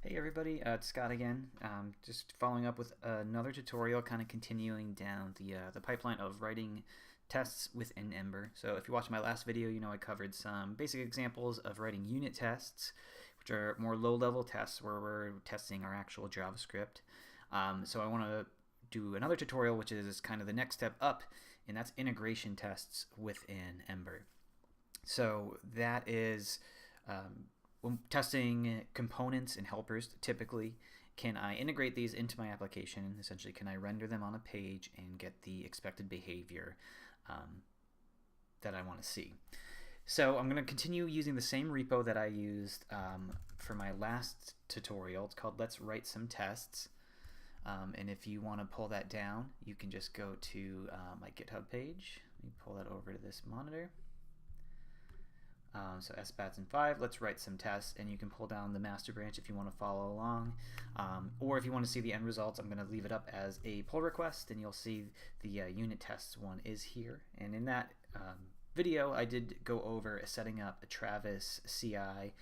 Hey everybody, it's Scott again. Just following up with another tutorial, kind of continuing down the pipeline of writing tests within Ember. So if you watched my last video, you know I covered some basic examples of writing unit tests, which are more low-level tests where we're testing our actual JavaScript. So I want to do another tutorial, which is kind of the next step up, and that's integration tests within Ember. So that is when testing components and helpers, typically, can I integrate these into my application? Essentially, can I render them on a page and get the expected behavior that I want to see? So I'm going to continue using the same repo that I used for my last tutorial. It's called Let's Write Some Tests. And if you want to pull that down, you can just go to my GitHub page. Let me pull that over to this monitor. So SBATS and 5, let's write some tests, and you can pull down the master branch if you want to follow along. Or if you want to see the end results, I'm going to leave it up as a pull request, and you'll see the unit tests one is here. And in that video, I did go over setting up a Travis CI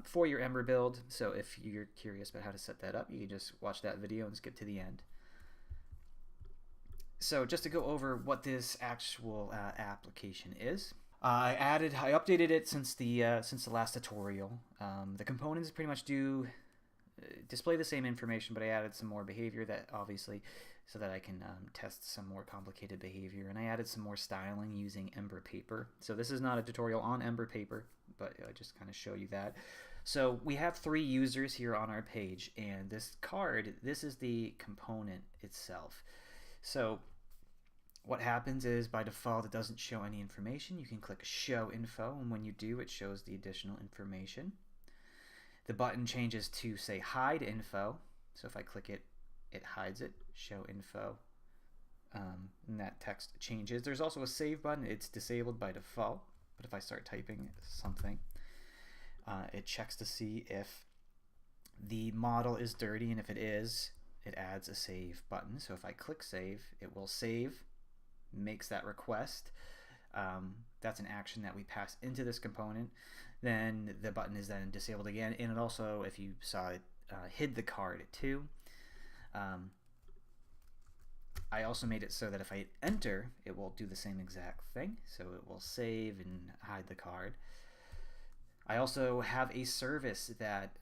for your Ember build. So if you're curious about how to set that up, you can just watch that video and skip to the end. So just to go over what this actual application is. I updated it since the last tutorial. The components pretty much do display the same information, but I added some more behavior that obviously so that I can test some more complicated behavior, and I added some more styling using Ember paper. So this is not a tutorial on Ember paper, but I just kind of show you that. So we have 3 users here on our page, and this card, this is the component itself. So what happens is, by default, it doesn't show any information. You can click Show Info, and when you do, it shows the additional information. The button changes to, say, Hide Info. So if I click it, it hides it. Show Info. And that text changes. There's also a Save button. It's disabled by default. But if I start typing something, it checks to see if the model is dirty, and if it is, it adds a Save button. So if I click Save, it will save, makes that request. That's an action that we pass into this component. Then the button is then disabled again, and it also, if you saw it, hid the card too. I also made it so that if I hit enter, it will do the same exact thing. So it will save and hide the card. I also have a service that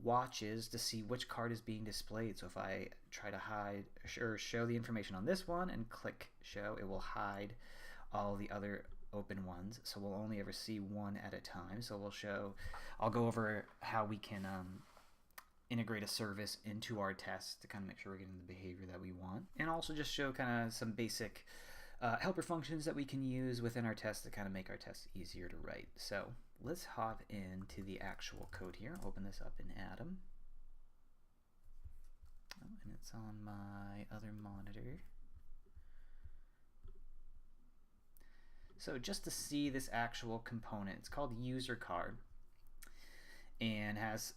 watches to see which card is being displayed. So if I try to hide or show the information on this one and click show, it will hide all the other open ones. So we'll only ever see one at a time. So we'll show, I'll go over how we can integrate a service into our test to kind of make sure we're getting the behavior that we want. And also just show kind of some basic helper functions that we can use within our test to kind of make our tests easier to write. So let's hop into the actual code here. Open this up in Atom. Oh, and it's on my other monitor. So just to see this actual component, it's called user card, and has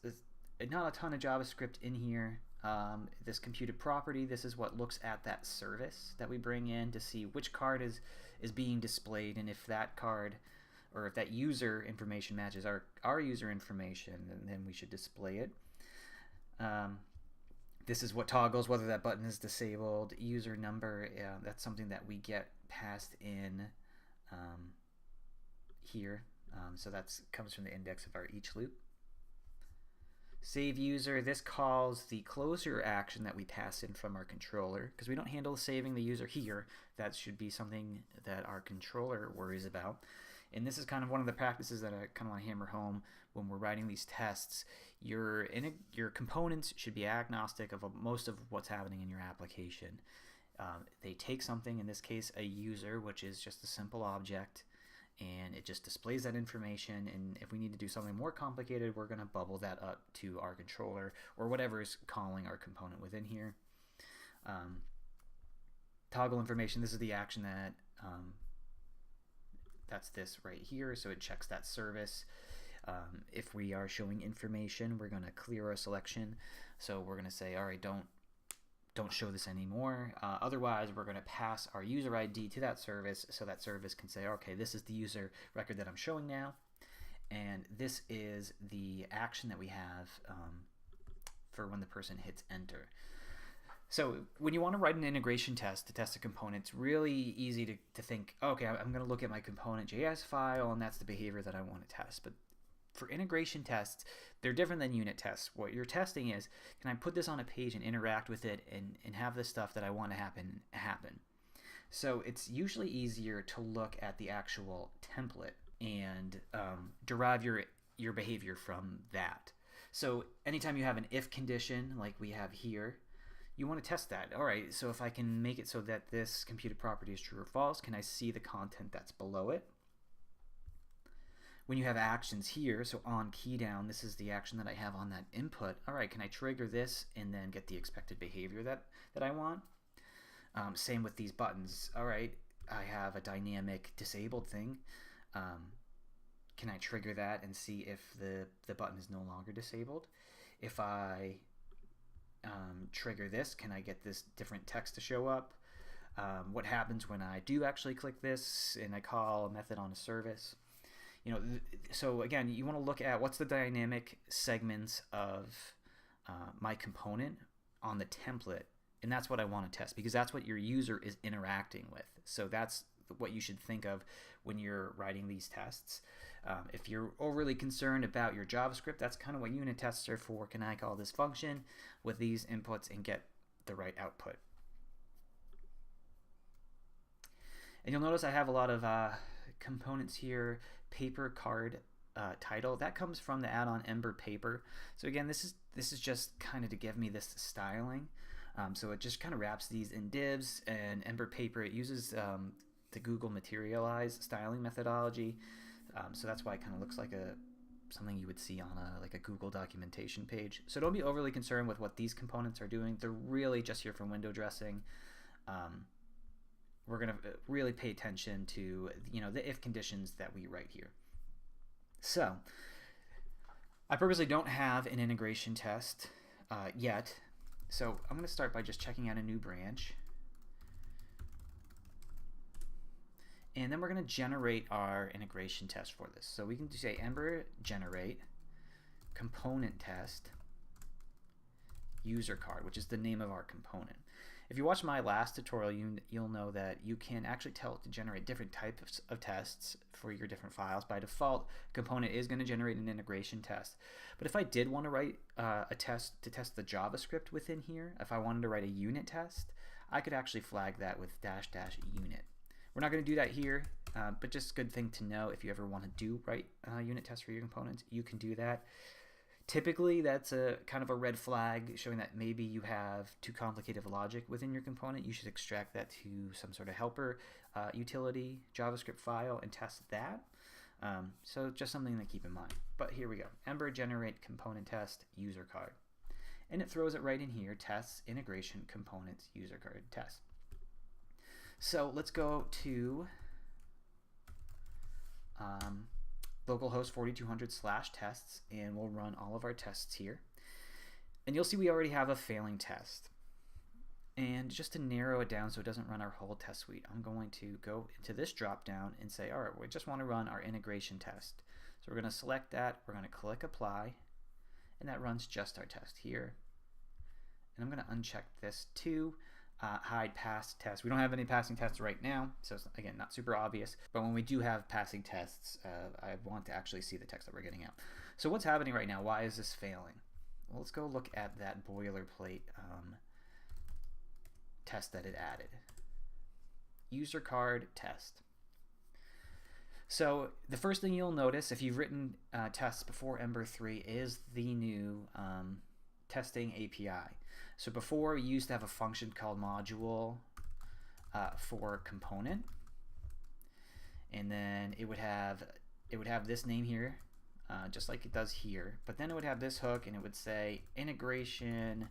not a ton of JavaScript in here. This computed property, this is what looks at that service that we bring in to see which card is being displayed, and if that card or if that user information matches our user information, then we should display it. This is what toggles whether that button is disabled. User number, that's something that we get passed in here. So that comes from the index of our each loop. Save user, this calls the closure action that we pass in from our controller, because we don't handle saving the user here. That should be something that our controller worries about. And this is kind of one of the practices that I kind of want to hammer home when we're writing these tests. Your components should be agnostic of most of what's happening in your application. They take something, in this case a user, which is just a simple object, and it just displays that information, and if we need to do something more complicated, we're going to bubble that up to our controller or whatever is calling our component within here. Toggle information, this is the action that that's this right here, so it checks that service. If we are showing information, we're going to clear our selection, so we're going to say, all right, don't show this anymore. Otherwise, we're going to pass our user ID to that service, so that service can say, okay, this is the user record that I'm showing now, and this is the action that we have for when the person hits enter. So when you want to write an integration test to test a component, it's really easy to think, okay, I'm going to look at my component.js file, and that's the behavior that I want to test. But for integration tests, they're different than unit tests. What you're testing is, can I put this on a page and interact with it and have the stuff that I want to happen. So it's usually easier to look at the actual template and derive your behavior from that. So anytime you have an if condition like we have here, you want to test that. All right, so if I can make it so that this computed property is true or false, can I see the content that's below it? When you have actions here, so on key down, this is the action that I have on that input. All right, can I trigger this and then get the expected behavior that I want? Same with these buttons. All right, I have a dynamic disabled thing. Can I trigger that and see if the button is no longer disabled? If I trigger this, can I get this different text to show up? What happens when I do actually click this and I call a method on a service? You know, so again, you want to look at what's the dynamic segments of my component on the template, and that's what I want to test, because that's what your user is interacting with. So that's what you should think of when you're writing these tests. If you're overly concerned about your JavaScript, that's kind of what unit tests are for. Can I call this function with these inputs and get the right output? And you'll notice I have a lot of components here. Paper card title, that comes from the add-on Ember paper. So again, this is just kind of to give me this styling. So it just kind of wraps these in divs, and Ember paper, it uses the Google Materialize styling methodology. So that's why it kind of looks like something you would see on like a Google documentation page. So don't be overly concerned with what these components are doing. They're really just here for window dressing. We're going to really pay attention to, you know, the if conditions that we write here. So I purposely don't have an integration test yet. So I'm going to start by just checking out a new branch. And then we're going to generate our integration test for this. So we can say Ember generate component test user card, which is the name of our component. If you watch my last tutorial, you'll know that you can actually tell it to generate different types of tests for your different files. By default, component is going to generate an integration test. But if I did want to write a test to test the JavaScript within here, if I wanted to write a unit test, I could actually flag that with --unit. We're not going to do that here, but just a good thing to know. If you ever want to write unit tests for your components, you can do that. Typically, that's a kind of a red flag showing that maybe you have too complicated of logic within your component. You should extract that to some sort of helper utility JavaScript file and test that. So just something to keep in mind. But here we go. Ember generate component test user card. And it throws it right in here, tests integration components user card test. So let's go to localhost 4200/tests, and we'll run all of our tests here. And you'll see we already have a failing test. And just to narrow it down so it doesn't run our whole test suite, I'm going to go into this drop down and say, all right, we just want to run our integration test. So we're going to select that, we're going to click apply, and that runs just our test here. And I'm going to uncheck this too. Hide past tests. We don't have any passing tests right now, so it's, again, not super obvious. But when we do have passing tests, I want to actually see the text that we're getting out. So what's happening right now? Why is this failing? Well, let's go look at that boilerplate test that it added. User card test. So the first thing you'll notice if you've written tests before Ember 3 is the new testing API. So before, you used to have a function called module for component, and then it would have this name here, just like it does here. But then it would have this hook, and it would say integration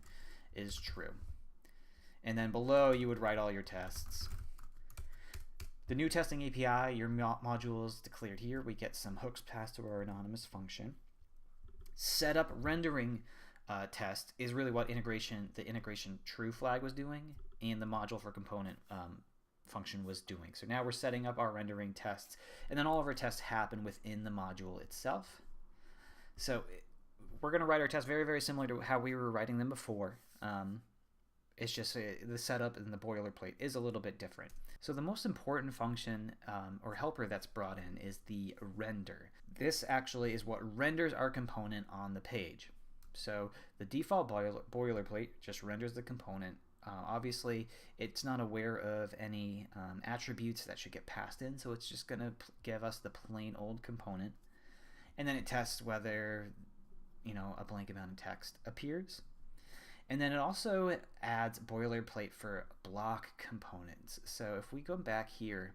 is true. And then below, you would write all your tests. The new testing API, your module is declared here. We get some hooks passed to our anonymous function. Setup rendering test is really what the integration true flag was doing, and the module for component function was doing. So now we're setting up our rendering tests, and then all of our tests happen within the module itself. So we're going to write our tests very, very similar to how we were writing them before. It's just the setup and the boilerplate is a little bit different. So the most important function or helper that's brought in is the render. This actually is what renders our component on the page. So the default boilerplate just renders the component. Obviously, it's not aware of any attributes that should get passed in, so it's just going to give us the plain old component. And then it tests whether, a blank amount of text appears. And then it also adds boilerplate for block components. So if we go back here,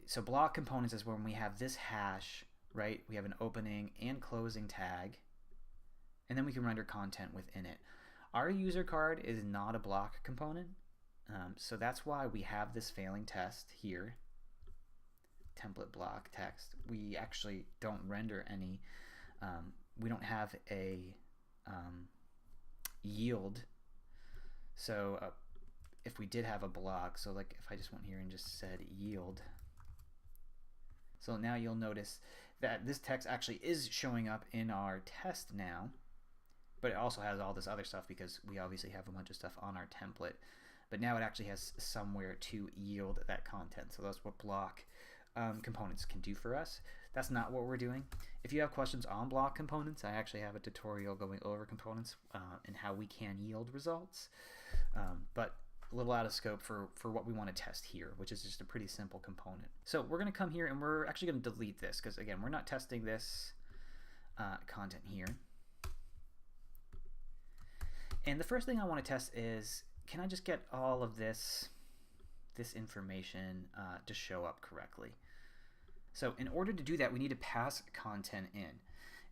so block components is when we have this hash, right? We have an opening and closing tag, and then we can render content within it. Our user card is not a block component, so that's why we have this failing test here, template block text. We actually don't render any, we don't have a yield. So if we did have a block, so like if I just went here and just said yield, so now you'll notice that this text actually is showing up in our test now, but it also has all this other stuff because we obviously have a bunch of stuff on our template, but now it actually has somewhere to yield that content. So that's what block components can do for us. That's not what we're doing. If you have questions on block components, I actually have a tutorial going over components and how we can yield results, but a little out of scope for what we want to test here, which is just a pretty simple component. So we're going to come here and we're actually going to delete this because, again, we're not testing this content here. And the first thing I want to test is, can I just get all of this information to show up correctly? So in order to do that, we need to pass content in.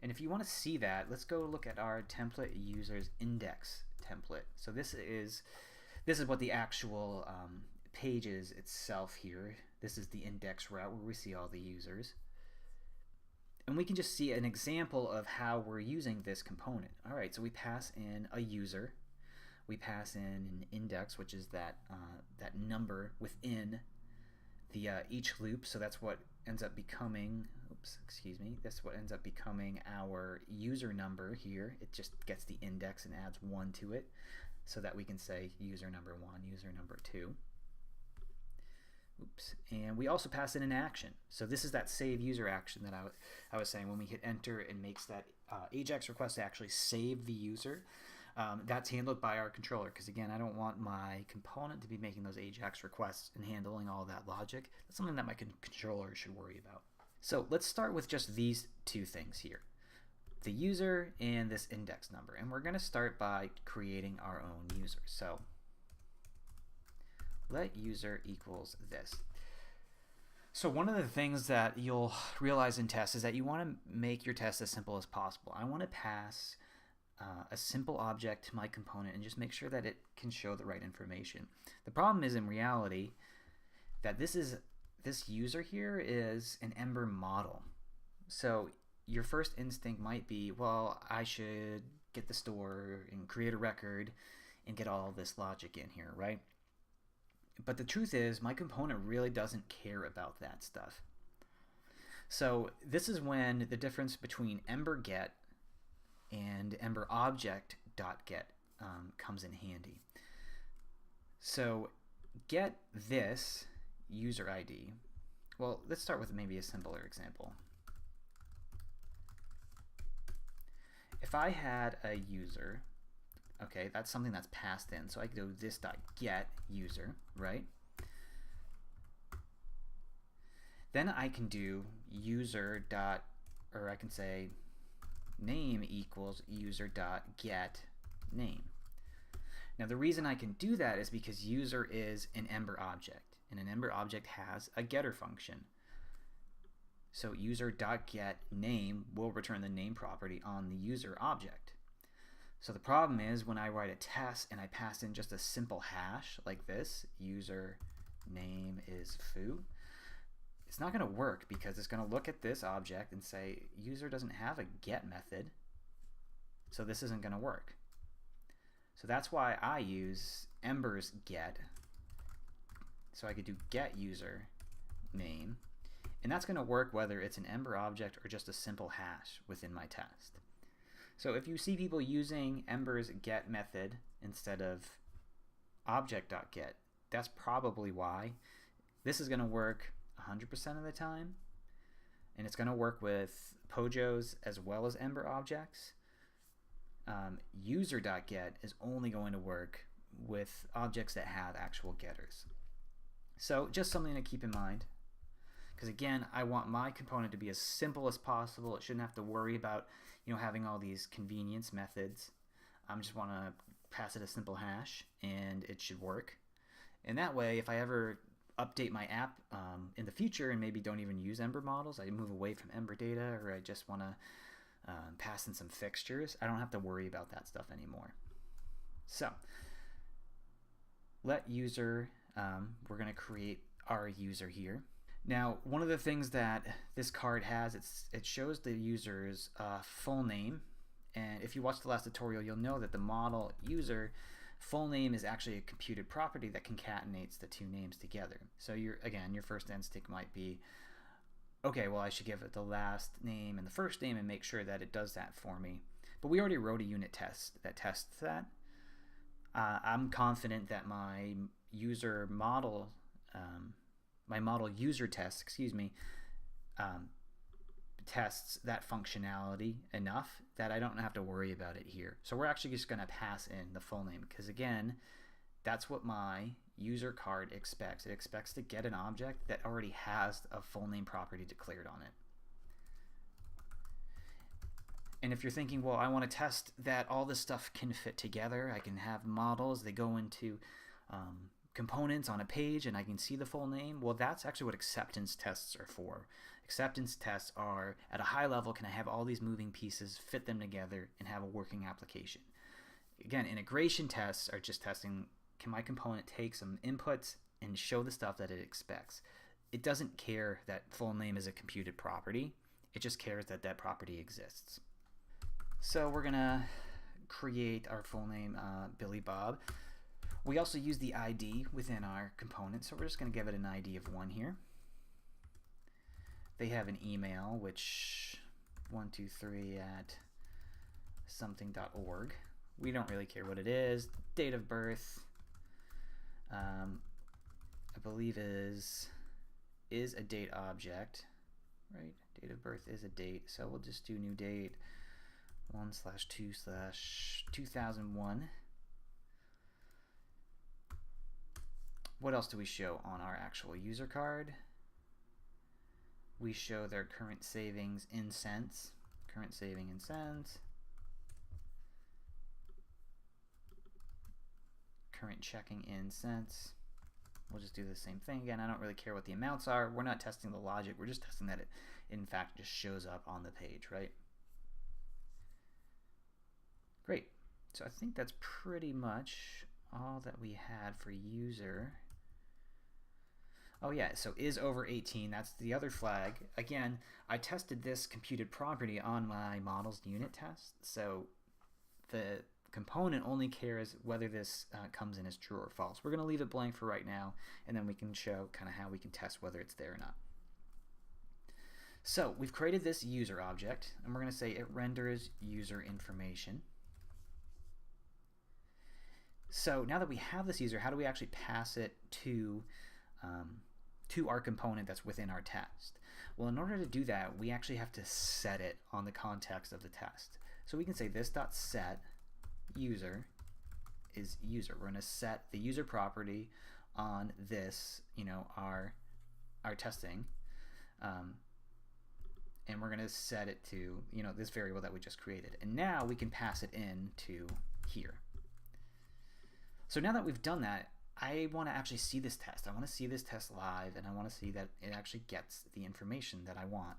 And if you want to see that, let's go look at our template users index template. So this is what the actual page is itself here. This is the index route where we see all the users. And we can just see an example of how we're using this component. All right, so we pass in a user. We pass in an index, which is that number within the each loop. So that's what ends up becoming, that's what ends up becoming our user number here. It just gets the index and adds 1 to it so that we can say user number 1, user number 2. And we also pass in an action. So this is that save user action that I was saying. When we hit enter, it makes that AJAX request to actually save the user. That's handled by our controller because, again, I don't want my component to be making those AJAX requests and handling all that logic. That's something that my controller should worry about. So let's start with just these two things here, the user and this index number. And we're going to start by creating our own user. So let user equals this. So one of the things that you'll realize in tests is that you want to make your test as simple as possible. I want to pass a simple object to my component and just make sure that it can show the right information. The problem is, in reality, that this user here is an Ember model. So your first instinct might be, well, I should get the store and create a record and get all this logic in here, right? But the truth is, my component really doesn't care about that stuff. So this is when the difference between Ember get and Ember object.get comes in handy. So get this user ID. Well, let's start with maybe a simpler example. If I had a user, okay, that's something that's passed in. So I could do this.get user, right? Then I can do user dot, or I can say name equals user.get name. Now the reason I can do that is because user is an Ember object, and an Ember object has a getter function. So user.get name will return the name property on the user object. So the problem is when I write a test and I pass in just a simple hash like this, user name is foo, it's not going to work because it's going to look at this object and say user doesn't have a get method, so this isn't going to work. So that's why I use Ember's get. So I could do get user name, and that's going to work whether it's an Ember object or just a simple hash within my test. So if you see people using Ember's get method instead of object.get, that's probably why. This is going to work 100% of the time, and it's going to work with Pojos as well as Ember objects. User.get is only going to work with objects that have actual getters. So just something to keep in mind, because again, I want my component to be as simple as possible. It shouldn't have to worry about having all these convenience methods. I just want to pass it a simple hash and it should work. And that way, if I ever update my app in the future and maybe don't even use Ember models, I move away from Ember data, or I just want to pass in some fixtures, I don't have to worry about that stuff anymore. So let user, we're going to create our user here. Now, one of the things that this card has, it shows the user's full name, and if you watch the last tutorial, you'll know that the model user full name is actually a computed property that concatenates the two names together. So your first instinct might be, okay, well, I should give it the last name and the first name and make sure that it does that for me. But we already wrote a unit test that tests that. I'm confident that my user model, my model user test, tests that functionality enough that I don't have to worry about it here. So we're actually just going to pass in the full name, because again, that's what my user card expects. It expects to get an object that already has a full name property declared on it. And if you're thinking, well, I want to test that all this stuff can fit together, I can have models, they go into components on a page and I can see the full name, well, that's actually what acceptance tests are for. Acceptance tests are, at a high level, can I have all these moving pieces, fit them together, and have a working application? Again, integration tests are just testing, can my component take some inputs and show the stuff that it expects? It doesn't care that full name is a computed property. It just cares that that property exists. So we're going to create our full name, Billy Bob. We also use the ID within our component, so we're just going to give it an ID of 1 here. They have an email, which 123@something.org. We don't really care what it is. Date of birth, I believe is a date object, right? Date of birth is a date, so we'll just do new date 1/2/2001. What else do we show on our actual user card? We show their current savings in cents. Current saving in cents. Current checking in cents. We'll just do the same thing again. I don't really care what the amounts are. We're not testing the logic. We're just testing that it, in fact, just shows up on the page, right? Great. So I think that's pretty much all that we had for user. Oh yeah, so is over 18, that's the other flag. Again, I tested this computed property on my model's unit test, so the component only cares whether this comes in as true or false. We're going to leave it blank for right now, and then we can show kind of how we can test whether it's there or not. So we've created this user object, and we're going to say it renders user information. So now that we have this user, how do we actually pass it to our component that's within our test? Well, in order to do that, we actually have to set it on the context of the test. So we can say this.set user is user. We're going to set the user property on this, our testing, and we're going to set it to, this variable that we just created. And now we can pass it in to here. So now that we've done that, I want to actually see this test. I want to see this test live, and I want to see that it actually gets the information that I want.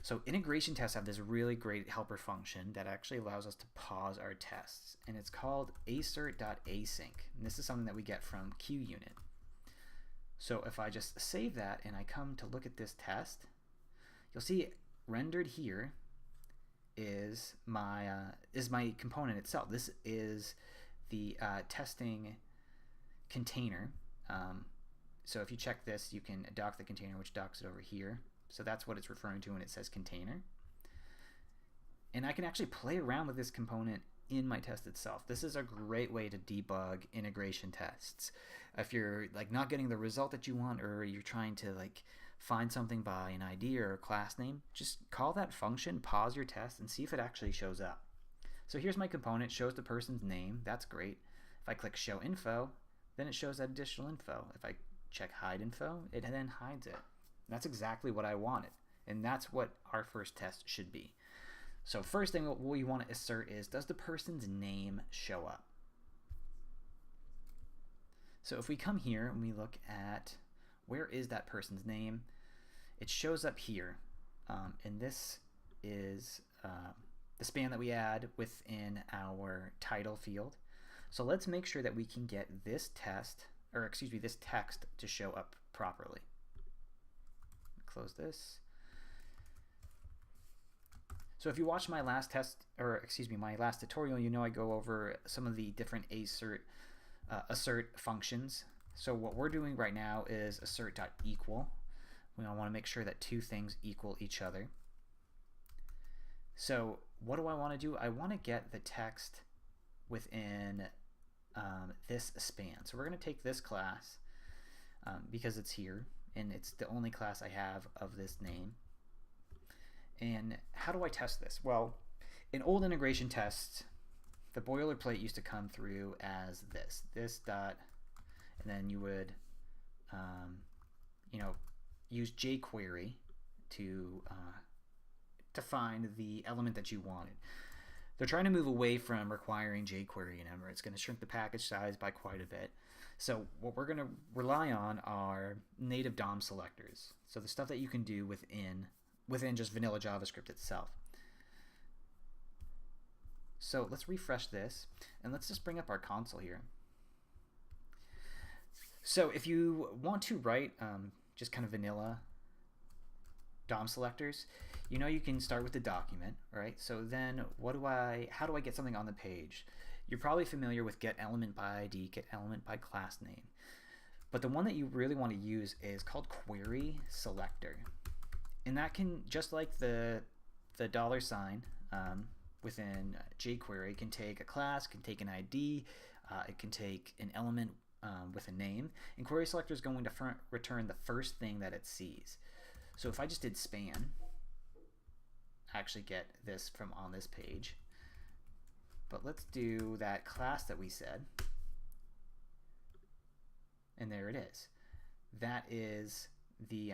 So integration tests have this really great helper function that actually allows us to pause our tests, and it's called assert.async. And this is something that we get from QUnit. So if I just save that and I come to look at this test, you'll see rendered here is my component itself. This is the testing container. So if you check this, you can dock the container, which docks it over here. So that's what it's referring to when it says container. And I can actually play around with this component in my test itself. This is a great way to debug integration tests. If you're like not getting the result that you want, or you're trying to like find something by an ID or a class name, just call that function, pause your test, and see if it actually shows up. So here's my component, shows the person's name. That's great. If I click show info, then it shows that additional info. If I check hide info, it then hides it. And that's exactly what I wanted. And that's what our first test should be. So first thing what we want to assert is, does the person's name show up? So if we come here and we look at where is that person's name, it shows up here. And this is the span that we add within our title field. So let's make sure that we can get this text to show up properly. Close this. So if you watched my last tutorial, you know I go over some of the different assert functions. So what we're doing right now is assert.equal. We want to make sure that two things equal each other. So what do I want to do? I want to get the text within this span. So we're going to take this class because it's here and it's the only class I have of this name. And how do I test this? Well, in old integration tests, the boilerplate used to come through as this dot, and then you would use jQuery to find the element that you wanted. They're trying to move away from requiring jQuery in Ember. It's going to shrink the package size by quite a bit. So what we're going to rely on are native DOM selectors. So the stuff that you can do within just vanilla JavaScript itself. So let's refresh this and let's just bring up our console here. So if you want to write just kind of vanilla DOM selectors, you can start with the document, right? So then how do I get something on the page? You're probably familiar with get element by ID, get element by class name. But the one that you really want to use is called query selector. And that can, just like the $sign within jQuery, can take a class, can take an ID, it can take an element with a name, and query selector is going to return the first thing that it sees. So if I just did span, I actually get this from on this page. But let's do that class that we said, and there it is. That is the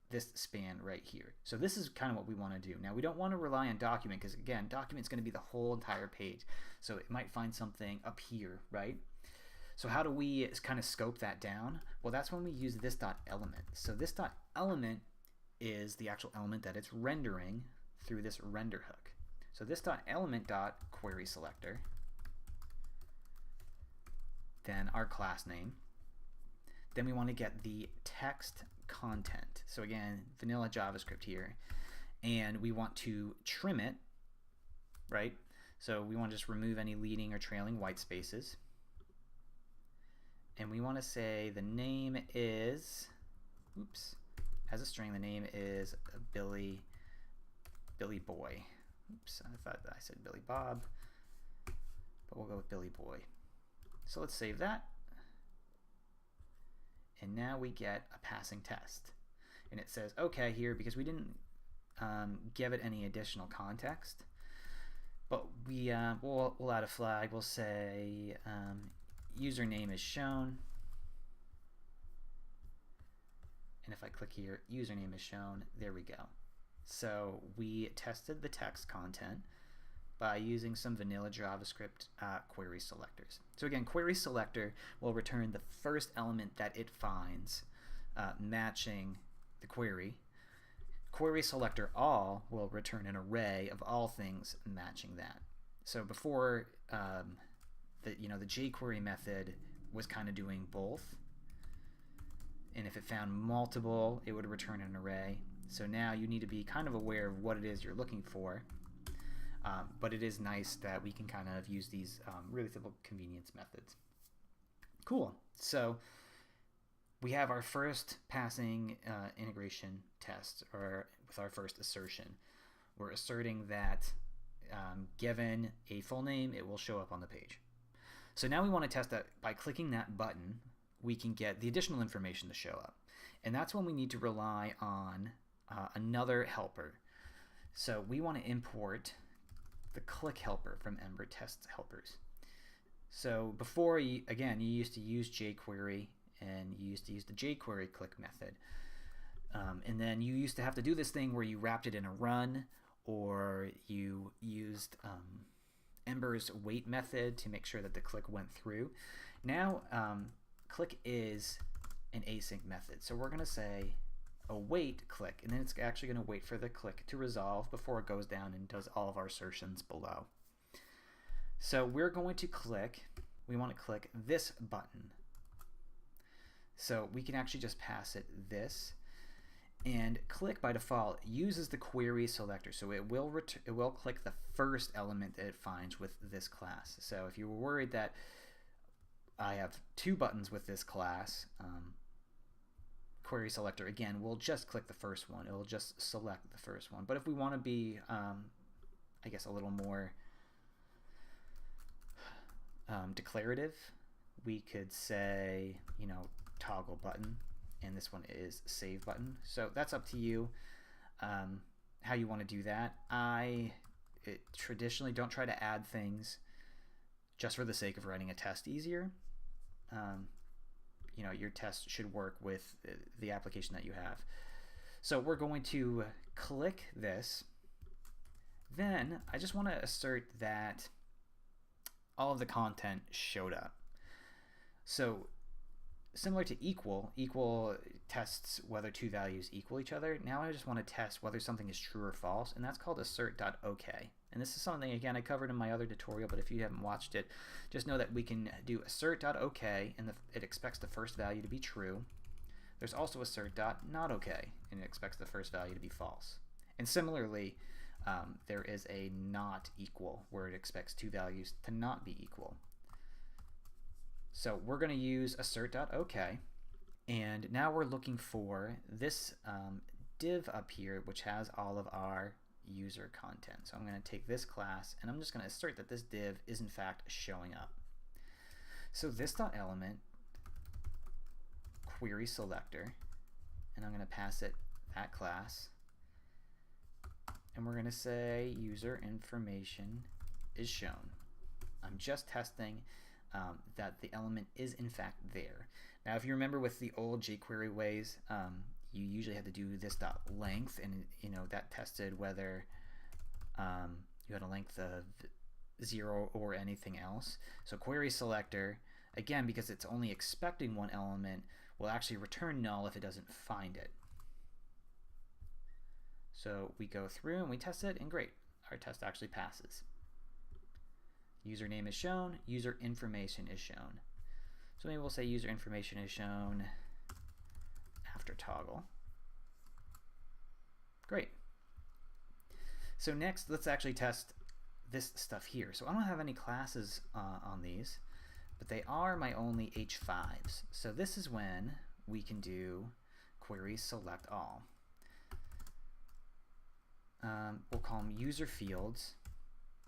this span right here. So this is kind of what we want to do. Now we don't want to rely on document because again, document's going to be the whole entire page. So it might find something up here, right? So how do we kind of scope that down? Well, that's when we use this dot element. So this dot element is the actual element that it's rendering through this render hook. So this dot element dot query selector, then our class name. Then we want to get the text content. So again, vanilla JavaScript here, and we want to trim it, right? So we want to just remove any leading or trailing white spaces, and we want to say the name is, as a string, the name is Billy Boy. I thought I said Billy Bob, but we'll go with Billy Boy. So let's save that. And now we get a passing test. And it says, okay, here, because we didn't give it any additional context, but we'll add a flag. We'll say username is shown. And if I click here, username is shown. There we go. So we tested the text content by using some vanilla JavaScript query selectors. So again, query selector will return the first element that it finds matching the query. Query selector all will return an array of all things matching that. So before the jQuery method was kind of doing both, and if it found multiple, it would return an array. So now you need to be kind of aware of what it is you're looking for. But it is nice that we can kind of use these really simple convenience methods. Cool. So we have our first passing integration test, or with our first assertion. We're asserting that given a full name, it will show up on the page. So now we want to test that by clicking that button, we can get the additional information to show up. And that's when we need to rely on another helper. So we want to import the click helper from Ember test helpers. So before, again, you used to use jQuery, and you used to use the jQuery click method. And then you used to have to do this thing where you wrapped it in a run, or you used Ember's wait method to make sure that the click went through. Now, click is an async method. So we're going to say await click, and then it's actually going to wait for the click to resolve before it goes down and does all of our assertions below. So we're going to click, we want to click this button. So we can actually just pass it this. And click by default uses the query selector, so it will click the first element that it finds with this class. So if you were worried that I have two buttons with this class, query selector, again, we'll just click the first one. It will just select the first one. But if we want to be, I guess, a little more declarative, we could say, toggle button, and this one is save button. So that's up to you how you want to do that. I traditionally don't try to add things just for the sake of writing a test easier. Your test should work with the application that you have. So we're going to click this. Then I just want to assert that all of the content showed up. So similar to equal tests whether two values equal each other. Now I just want to test whether something is true or false, and that's called assert.ok. And this is something, again, I covered in my other tutorial, but if you haven't watched it, just know that we can do assert.ok, and it expects the first value to be true. There's also assert.notOk, and it expects the first value to be false. And similarly, there is a not equal, where it expects two values to not be equal. So we're going to use assert.ok, and now we're looking for this div up here, which has all of our user content. So I'm going to take this class, and I'm just going to assert that this div is in fact showing up. So this.element query selector, and I'm going to pass it that class, and we're going to say user information is shown. I'm just testing that the element is in fact there. Now, if you remember with the old jQuery ways, you usually had to do this .length, and that tested whether you had a length of 0 or anything else. So query selector, again, because it's only expecting one element, will actually return null if it doesn't find it. So we go through and we test it, and great, our test actually passes. Username is shown, user information is shown. So maybe we'll say user information is shown after toggle. Great. So next, let's actually test this stuff here. So I don't have any classes on these, but they are my only H5s. So this is when we can do query select all. We'll call them user fields,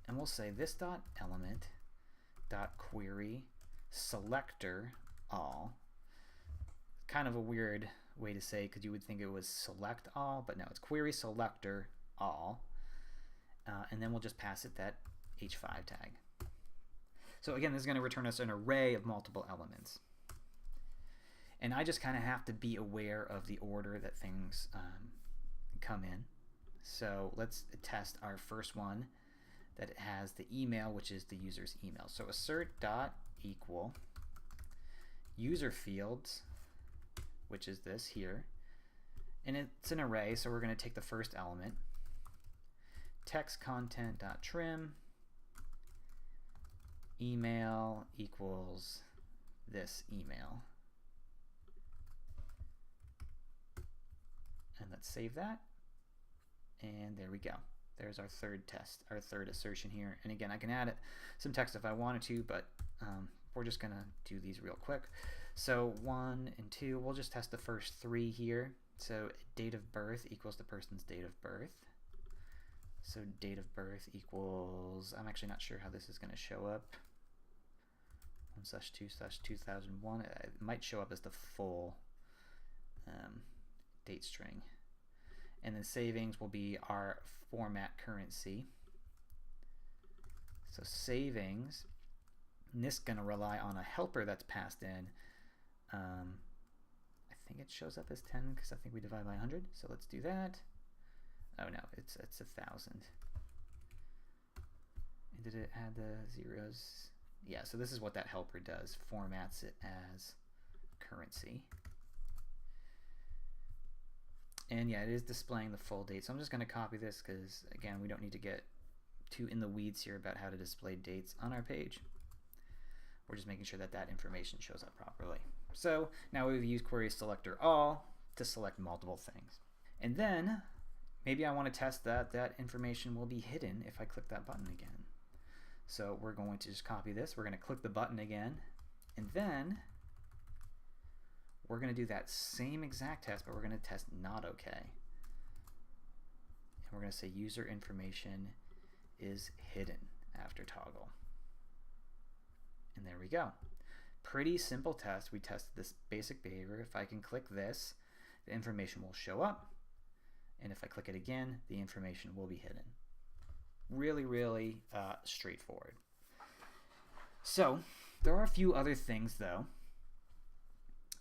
and we'll say this .element .query selector all. Kind of a weird way to say, because you would think it was select all, but no, it's query selector all. And then we'll just pass it that H5 tag. So again, this is going to return us an array of multiple elements. And I just kind of have to be aware of the order that things come in. So let's test our first one, that it has the email, which is the user's email. So assert.equal user fields, which is this here, and it's an array, so we're going to take the first element, text content.trim, email equals this email. And let's save that. And there we go. There's our third test, our third assertion here. And again, I can add some text if I wanted to, but we're just going to do these real quick. So 1 and 2, we'll just test the first 3 here. So date of birth equals the person's date of birth. So date of birth equals, I'm actually not sure how this is going to show up. 1/2/2001. It might show up as the full date string. And then savings will be our format currency. So savings, and this is going to rely on a helper that's passed in. I think it shows up as 10 because I think we divide by 100. So let's do that. Oh no, it's 1,000. And did it add the zeros? Yeah, so this is what that helper does, formats it as currency. And yeah, it is displaying the full date. So I'm just going to copy this because, again, we don't need to get too in the weeds here about how to display dates on our page. We're just making sure that that information shows up properly. So now we've used query selector all to select multiple things. And then maybe I want to test that that information will be hidden if I click that button again. So we're going to just copy this. We're going to click the button again. And then we're going to do that same exact test, but we're going to test not OK. And we're going to say user information is hidden after toggle. And there we go. Pretty simple test. We tested this basic behavior. If I can click this, the information will show up. And if I click it again, the information will be hidden. Really, really straightforward. So there are a few other things, though,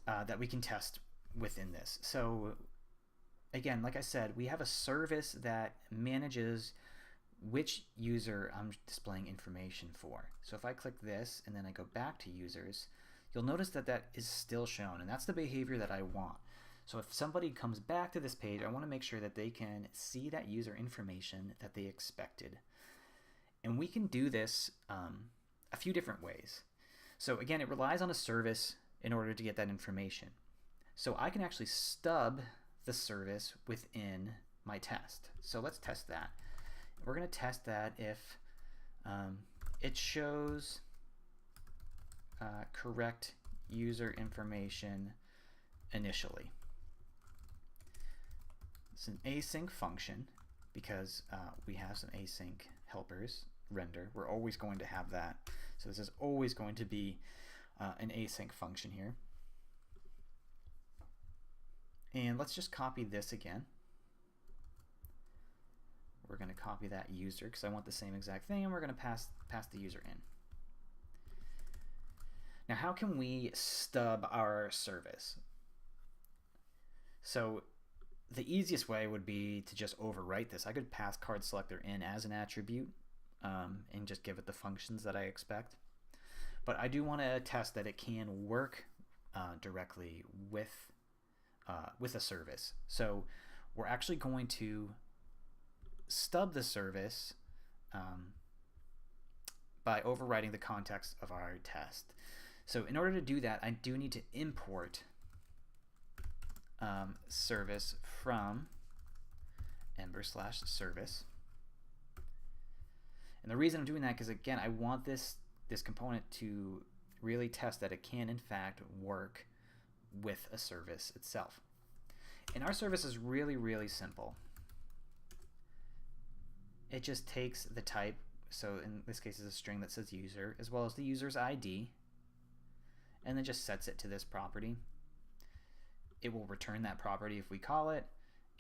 that we can test within this. So again, like I said, we have a service that manages which user I'm displaying information for. So if I click this and then I go back to users, you'll notice that that is still shown, and that's the behavior that I want. So if somebody comes back to this page, I want to make sure that they can see that user information that they expected. And we can do this a few different ways. So again, it relies on a service in order to get that information. So I can actually stub the service within my test. So let's test that. We're going to test that if it shows correct user information initially. It's an async function because we have some async helpers render. We're always going to have that. So this is always going to be an async function here. And let's just copy this again. We're going to copy that user because I want the same exact thing, and we're going to pass the user in. Now, how can we stub our service? So the easiest way would be to just overwrite this. I could pass card selector in as an attribute and just give it the functions that I expect. But I do want to test that it can work directly with a service. So we're actually going to stub the service by overwriting the context of our test. So in order to do that, I do need to import service from Ember/service. And the reason I'm doing that is, again, I want this component to really test that it can in fact work with a service itself. And our service is really, really simple. It just takes the type, so in this case it's a string that says user, as well as the user's ID, and then just sets it to this property. It will return that property if we call it,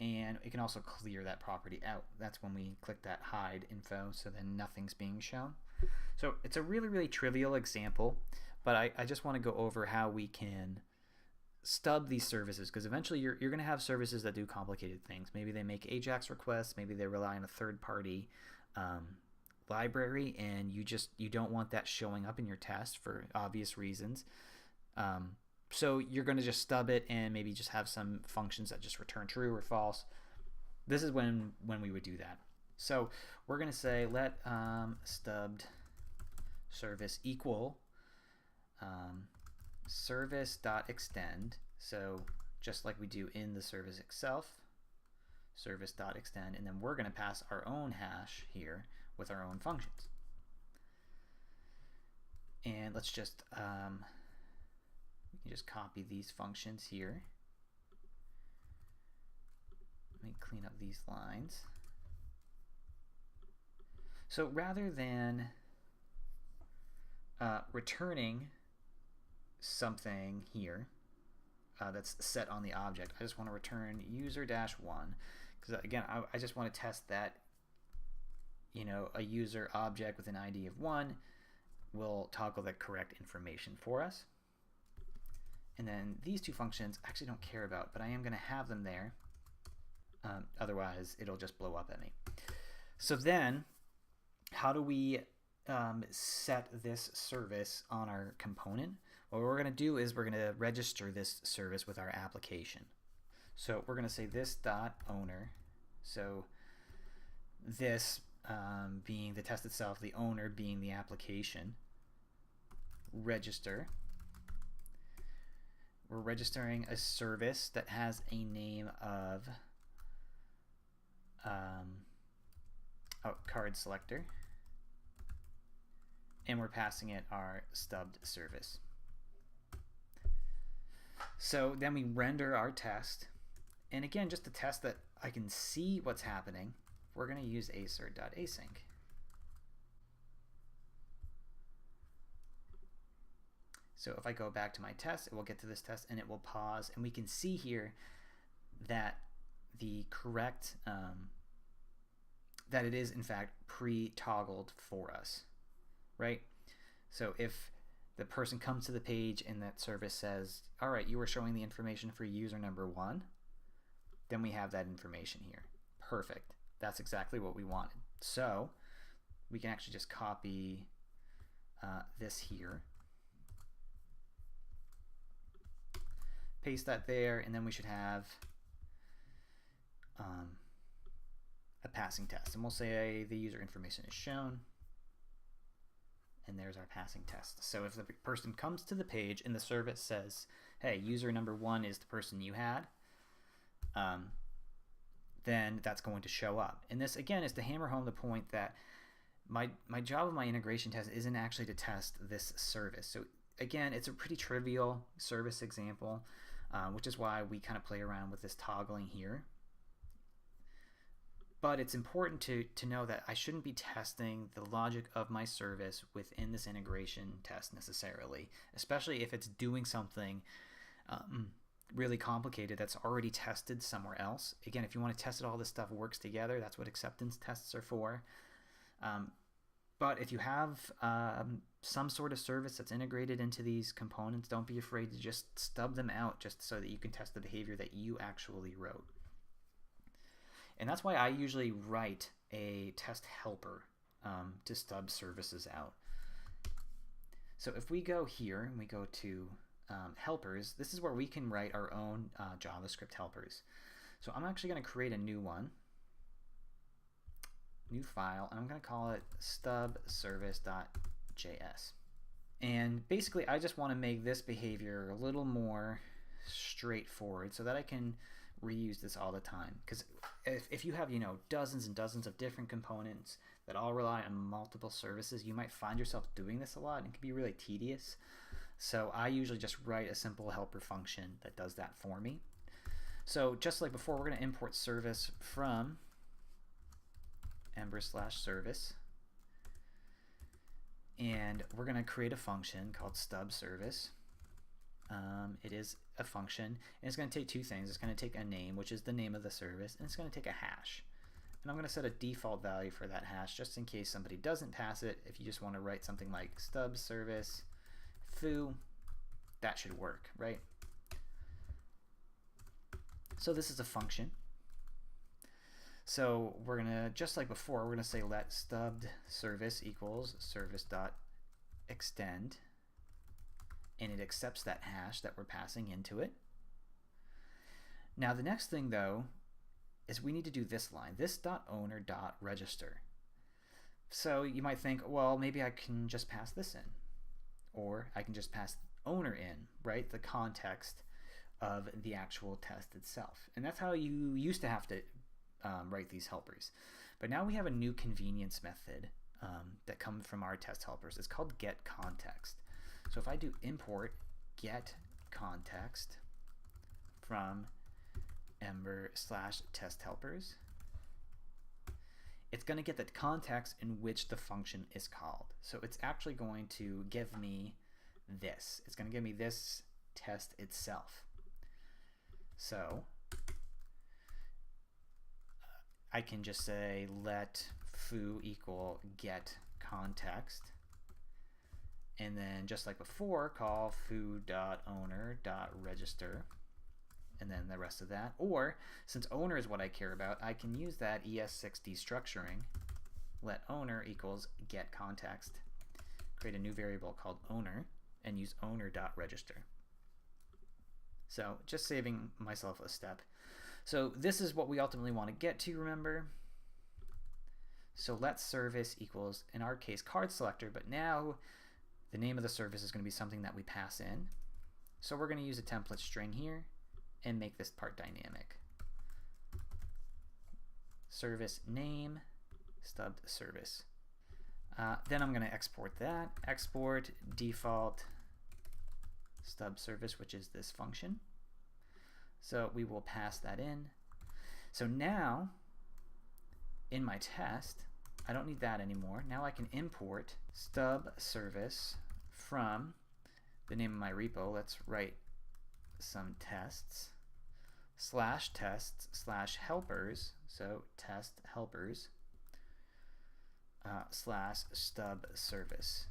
and it can also clear that property out. That's when we click that hide info, so then nothing's being shown. So it's a really, really trivial example, but I just want to go over how we can stub these services, because eventually you're going to have services that do complicated things. Maybe they make AJAX requests, maybe they rely on a third-party library, and you don't want that showing up in your test for obvious reasons. So you're going to just stub it and maybe just have some functions that just return true or false. This is when we would do that. So we're going to say let stubbed service equal service.extend. So just like we do in the service itself, service.extend, and then we're going to pass our own hash here with our own functions. And let's just we can just copy these functions here. Let me clean up these lines. So rather than returning something here that's set on the object, I just want to return user-1, because again, I just want to test that, you know, a user object with an ID of 1 will toggle the correct information for us. And then these two functions I actually don't care about, but I am going to have them there. Otherwise, it'll just blow up at me. So then, how do we set this service on our component? What we're going to do is we're going to register this service with our application. So we're going to say this dot owner. So this being the test itself, the owner being the application. Register. We're registering a service that has a name of card selector, and we're passing it our stubbed service. So then we render our test, and again, just to test that I can see what's happening, we're going to use assert.async. So if I go back to my test, it will get to this test and it will pause, and we can see here that the correct that it is in fact pre-toggled for us, right? So if the person comes to the page and that service says, all right, you were showing the information for user number 1, then we have that information here. Perfect. That's exactly what we wanted. So we can actually just copy this here, paste that there, and then we should have a passing test, and we'll say the user information is shown, and there's our passing test. So if the person comes to the page and the service says, hey, user number 1 is the person you had, then that's going to show up. And this again is to hammer home the point that my job of my integration test isn't actually to test this service. So again, it's a pretty trivial service example, which is why we kind of play around with this toggling here. But it's important to know that I shouldn't be testing the logic of my service within this integration test necessarily, especially if it's doing something really complicated that's already tested somewhere else. Again, if you want to test that all this stuff works together, that's what acceptance tests are for. But if you have some sort of service that's integrated into these components, don't be afraid to just stub them out just so that you can test the behavior that you actually wrote. And that's why I usually write a test helper to stub services out. So if we go here and we go to helpers, this is where we can write our own JavaScript helpers. So I'm actually going to create a new one, new file, and I'm going to call it stubservice.js. And basically I just want to make this behavior a little more straightforward so that I can reuse this all the time. Because if you have, you know, dozens and dozens of different components that all rely on multiple services, you might find yourself doing this a lot, and it can be really tedious. So I usually just write a simple helper function that does that for me. So just like before, we're going to import service from Ember/service, and we're going to create a function called stubService. It is a function, and it's going to take two things. It's going to take a name, which is the name of the service, and it's going to take a hash. And I'm going to set a default value for that hash just in case somebody doesn't pass it. If you just want to write something like stubService foo, that should work, right? So this is a function. So we're going to, just like before, we're going to say let stubbed service equals service.extend, and it accepts that hash that we're passing into it. Now the next thing though is we need to do this line, this.owner.register. So you might think, well, maybe I can just pass this in, or I can just pass owner in, right? The context of the actual test itself. And that's how you used to have to write these helpers. But now we have a new convenience method that comes from our test helpers. It's called getContext. So if I do import getContext from Ember/test helpers, it's going to get the context in which the function is called. So it's actually going to give me this. It's going to give me this test itself. So I can just say let foo equal get context, and then just like before, call foo.owner.register, and then the rest of that. Or since owner is what I care about, I can use that ES6 destructuring, let owner equals get context, create a new variable called owner, and use owner.register. So just saving myself a step. So this is what we ultimately want to get to, remember? So let service equals, in our case, card selector, but now the name of the service is going to be something that we pass in. So we're going to use a template string here and make this part dynamic. Service name, stub service. Then I'm going to export that. Export default stub service, which is this function. So we will pass that in. So now in my test, I don't need that anymore. Now I can import stub service from the name of my repo. Let's write some tests /tests /helpers. So test helpers / stub service.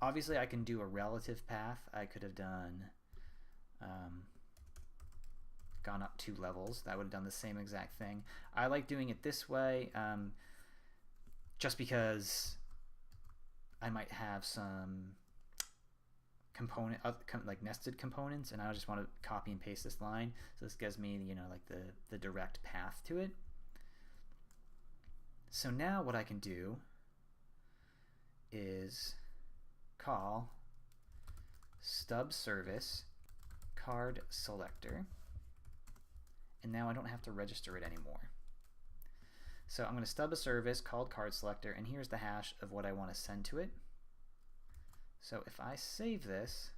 Obviously I can do a relative path. I could have done gone up 2 levels. That would have done the same exact thing. I like doing it this way just because I might have some component like nested components, and I just want to copy and paste this line. So this gives me, you know, like the direct path to it. So now what I can do is call stub service card selector, and now I don't have to register it anymore. So I'm going to stub a service called card selector, and here's the hash of what I want to send to it. So if I save this,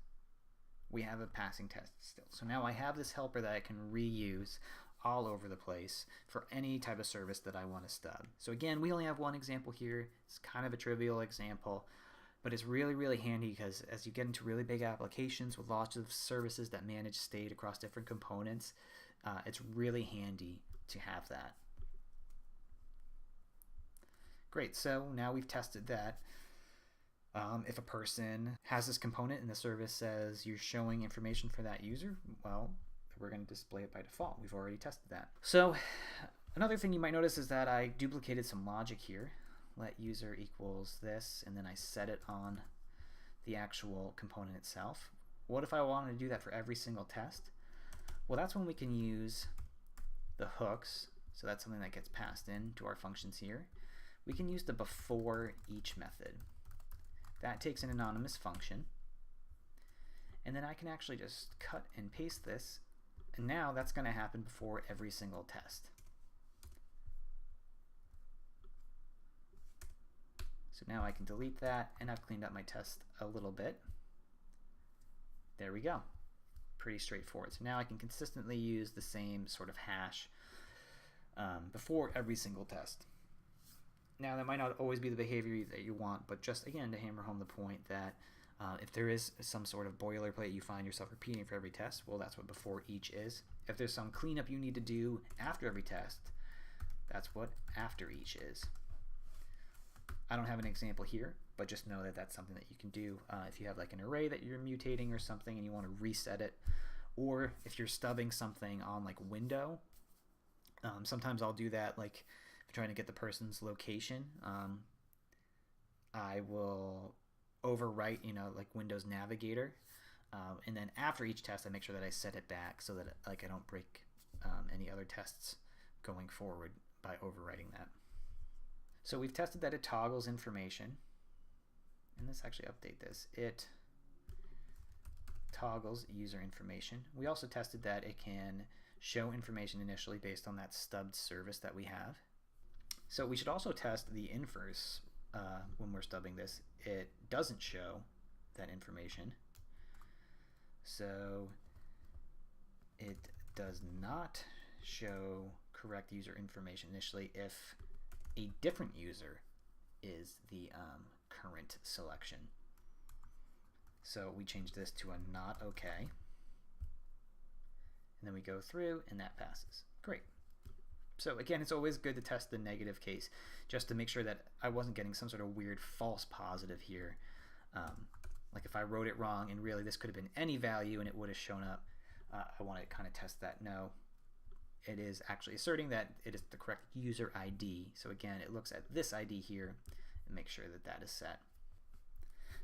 we have a passing test still. So now I have this helper that I can reuse all over the place for any type of service that I want to stub. So again, we only have one example here. It's kind of a trivial example, but it's really, really handy because as you get into really big applications with lots of services that manage state across different components, it's really handy to have that. Great, so now we've tested that. If a person has this component and the service says you're showing information for that user, well, we're going to display it by default. We've already tested that. So another thing you might notice is that I duplicated some logic here. Let user equals this, and then I set it on the actual component itself. What if I wanted to do that for every single test? Well, that's when we can use the hooks. So that's something that gets passed in to our functions here. We can use the before each method. That takes an anonymous function, and then I can actually just cut and paste this, and now that's going to happen before every single test. So now I can delete that, and I've cleaned up my test a little bit. There we go. Pretty straightforward. So now I can consistently use the same sort of hash before every single test. Now that might not always be the behavior that you want, but just again to hammer home the point that if there is some sort of boilerplate you find yourself repeating for every test, well, that's what before each is. If there's some cleanup you need to do after every test, that's what after each is. I don't have an example here, but just know that that's something that you can do if you have like an array that you're mutating or something and you want to reset it, or if you're stubbing something on like window. Sometimes I'll do that, like if I'm trying to get the person's location. I will overwrite, like Windows Navigator, and then after each test I make sure that I set it back so that like I don't break any other tests going forward by overwriting that. So we've tested that it toggles information, and let's actually update this. It toggles user information. We also tested that it can show information initially based on that stubbed service that we have. So we should also test the inverse when we're stubbing this. It doesn't show that information. So it does not show correct user information initially if a different user is the current selection. So we change this to a not okay. And then we go through and that passes. Great. So again, it's always good to test the negative case just to make sure that I wasn't getting some sort of weird false positive here. Like if I wrote it wrong and really this could have been any value and it would have shown up, I want to kind of test that. No, it is actually asserting that it is the correct user ID. So again, it looks at this ID here and make sure that that is set.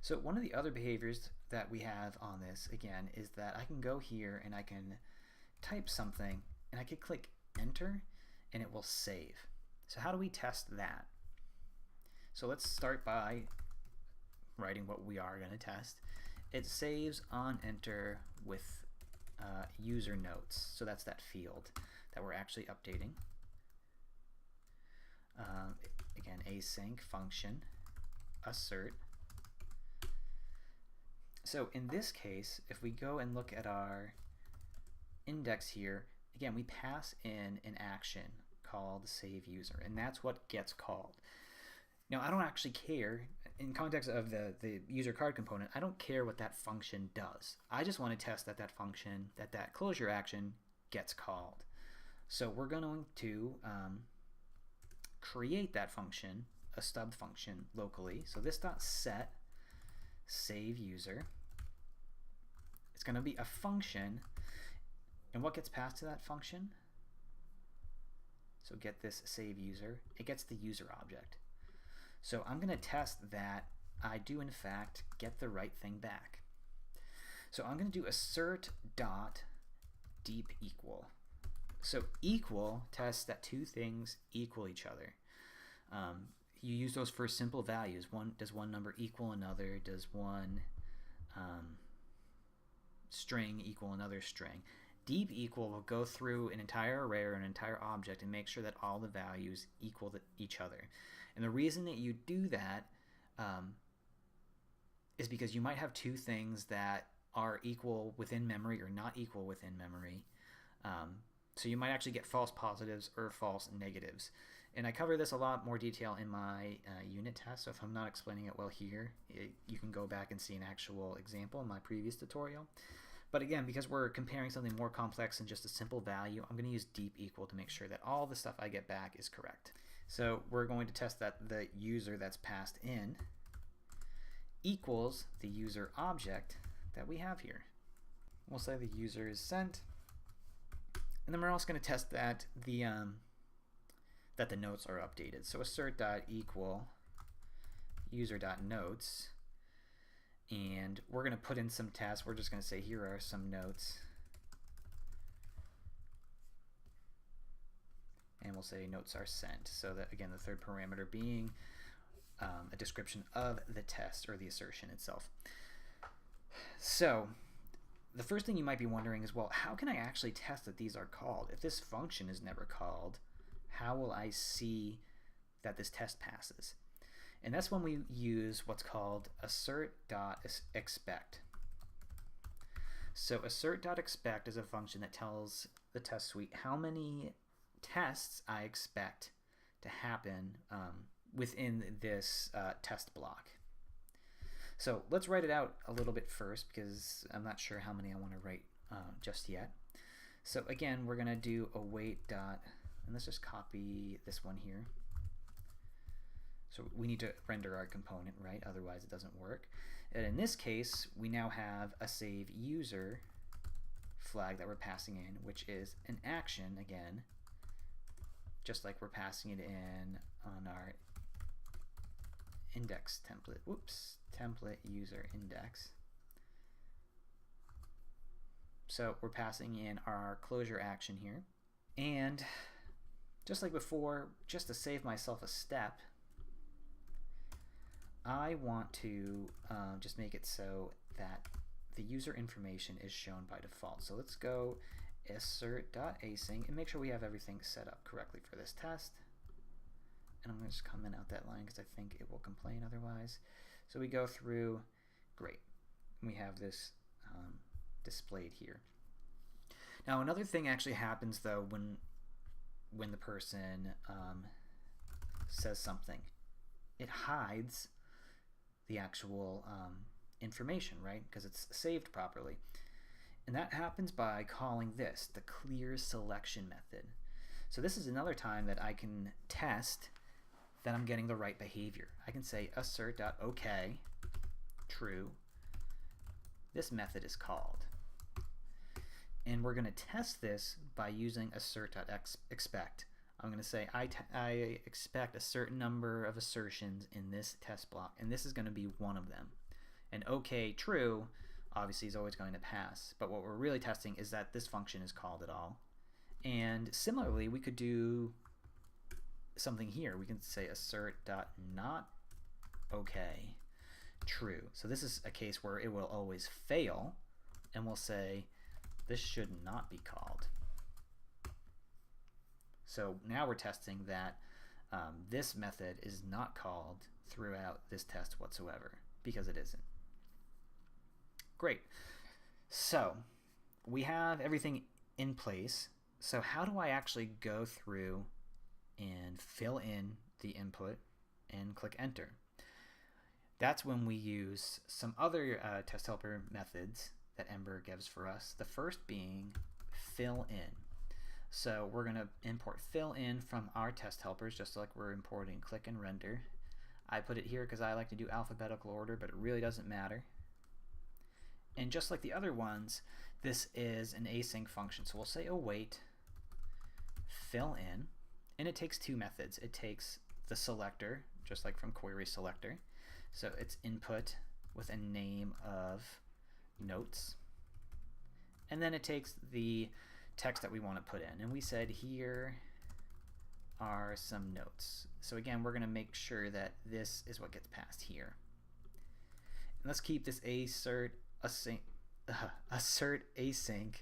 So one of the other behaviors that we have on this, again, is that I can go here and I can type something and I can click enter and it will save. So how do we test that? So let's start by writing what we are going to test. It saves on enter with user notes. So that's that field that we're actually updating. Again, async function assert. So in this case, if we go and look at our index here, again, we pass in an action called save user, and that's what gets called. Now, I don't actually care, in context of the user card component, I don't care what that function does. I just want to test that that function, that closure action gets called. So we're going to create that function, a stub function locally. So this dot set save user. It's going to be a function, and what gets passed to that function? So get this save user. It gets the user object. So I'm going to test that I do in fact get the right thing back. So I'm going to do assert dot deep equal. So equal tests that two things equal each other. You use those for simple values. Does one number equal another? Does one string equal another string? Deep equal will go through an entire array or an entire object and make sure that all the values equal each other. And the reason that you do that is because you might have two things that are equal within memory or not equal within memory. So you might actually get false positives or false negatives. And I cover this a lot more detail in my unit test, so if I'm not explaining it well here, you can go back and see an actual example in my previous tutorial. But again, because we're comparing something more complex than just a simple value, I'm going to use deep equal to make sure that all the stuff I get back is correct. So we're going to test that the user that's passed in equals the user object that we have here. We'll say the user is sent, and then we're also going to test that that the notes are updated. So assert.equal user.notes, and we're going to put in some tests. We're just going to say here are some notes, and we'll say notes are sent. So that, again, the third parameter being a description of the test or the assertion itself. So the first thing you might be wondering is, well, how can I actually test that these are called? If this function is never called, how will I see that this test passes? And that's when we use what's called assert.expect. So assert.expect is a function that tells the test suite how many tests I expect to happen within this test block. So let's write it out a little bit first, because I'm not sure how many I want to write just yet. So again, we're going to do await dot, and let's just copy this one here. So we need to render our component, right? Otherwise it doesn't work. And in this case, we now have a save user flag that we're passing in, which is an action, again, just like we're passing it in on our index template. Whoops, template user index. So we're passing in our closure action here. And just like before, just to save myself a step, I want to just make it so that the user information is shown by default. So let's go assert.async and make sure we have everything set up correctly for this test. And I'm going to just comment out that line because I think it will complain otherwise. So we go through, great. We have this displayed here. Now another thing actually happens though when the person says something. It hides the actual information, right? Because it's saved properly. And that happens by calling this the clear selection method. So this is another time that I can test that I'm getting the right behavior. I can say assert.ok, true. This method is called. And we're going to test this by using assert.expect. I'm going to say I expect a certain number of assertions in this test block, and this is going to be one of them. And OK, true, obviously is always going to pass. But what we're really testing is that this function is called at all. And similarly, we could do something here. We can say assert.not OK, true. So this is a case where it will always fail, and we'll say this should not be called. So now we're testing that this method is not called throughout this test whatsoever, because it isn't. Great. So we have everything in place. So how do I actually go through and fill in the input and click enter? That's when we use some other test helper methods that Ember gives for us. The first being fill in. So we're going to import fill in from our test helpers, just like we're importing click and render. I put it here because I like to do alphabetical order, but it really doesn't matter. And just like the other ones, this is an async function. So we'll say await fill in, and it takes two methods. It takes the selector, just like from query selector. So it's input with a name of notes, and then it takes the text that we want to put in, and we said here are some notes. So again, we're going to make sure that this is what gets passed here. And let's keep this assert async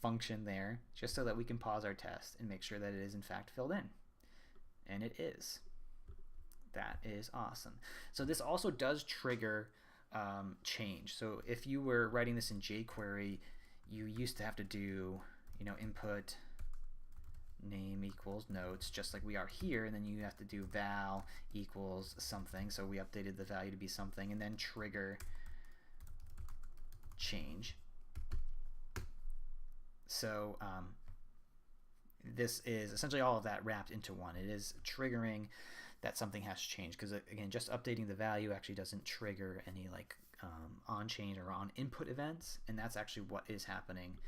function there, just so that we can pause our test and make sure that it is in fact filled in. And it is. That is awesome. So this also does trigger change. So if you were writing this in jQuery, you used to have to do, input name equals notes, just like we are here, and then you have to do val equals something. So we updated the value to be something, and then trigger change. So this is essentially all of that wrapped into one. It is triggering that something has changed, because again, just updating the value actually doesn't trigger any like on change or on input events, and that's actually what is happening